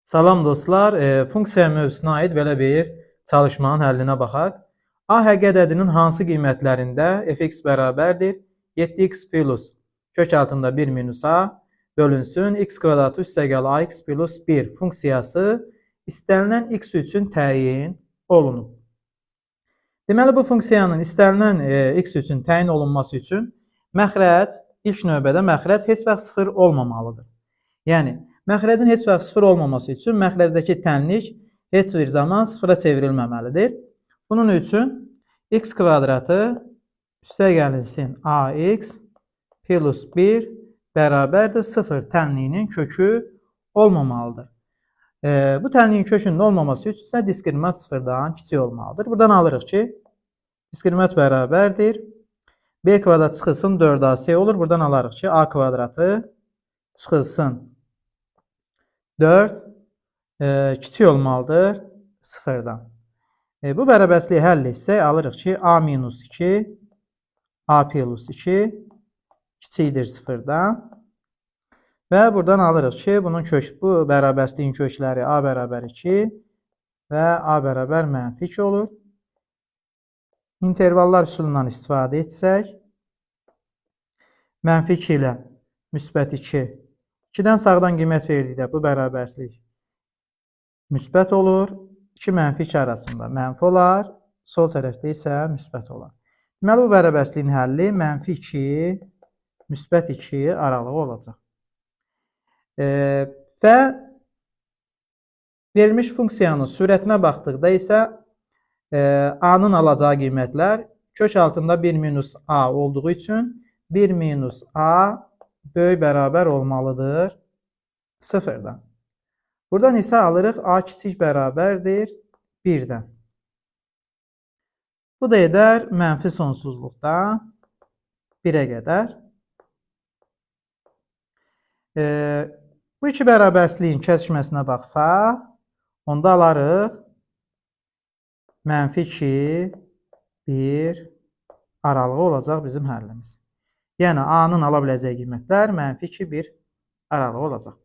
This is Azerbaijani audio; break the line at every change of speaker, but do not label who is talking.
Salam dostlar, funksiya mövzusuna aid belə bir çalışmanın həllinə baxaq. A həqiqi ədədinin hansı qiymətlərində f(x) bərabərdir 7x plus kök altında 1 minus a bölünsün x kvadratı üstəgəl ax plus 1 funksiyası istənilən x üçün təyin olunub. Deməli, bu funksiyanın istənilən x üçün təyin olunması üçün məxrəc, ilk növbədə məxrəc heç vaxt 0 olmamalıdır. Yəni, məxrəcin heç vaxt 0 olmaması üçün məxrəcdəki tənlik heç bir zaman 0-a çevrilməməlidir. Bunun üçün x kvadratı üstəgəlinsin ax plus 1 bərabərdir 0 tənliyinin kökü olmamalıdır. Bu tənliyin kökünün olmaması üçün isə diskriminant 0-dan kiçik olmalıdır. Buradan alırıq ki, diskriminant bərabərdir. B kvadrat çıxılsın 4ac olur. Buradan alırıq ki, a kvadratı çıxılsın 4 kiçik olmalıdır 0-dan. Bu bərabərsliyi həll etsək, alırıq ki, a minus 2, a plus 2 kiçikdir 0-dan. Və buradan alırıq ki, bu bərabərsliyin kökləri a bərabər 2 və a bərabər mənfi 2 olur. İntervallar üsulundan istifadə etsək, mənfi 2 ilə müsbət 2, 2-dən sağdan qiymət verdikdə bu bərabərslik müsbət olur. 2 mənfi 2 arasında mənfi olar, sol tərəfdə isə müsbət olar. Deməli, bu bərabərsliyin həlli mənfi 2, müsbət 2 aralığı olacaq. Və verilmiş funksiyanın sürətinə baxdıqda isə a-nın alacağı qiymətlər kök altında 1 minus a olduğu üçün 1 minus a böyük bərabər olmalıdır 0-dan. Buradan isə alırıq a kiçik bərabərdir 1-dən. Bu da edər mənfi sonsuzluqda 1-ə qədər. Bu iki bərabərsliyin kəsişməsinə baxsaq, onda alarıq mənfi 2, 1 aralığı olacaq bizim həllimiz. Yəni, a-nın ala biləcəyi qiymətlər mənfi 2, 1 aralığı olacaq.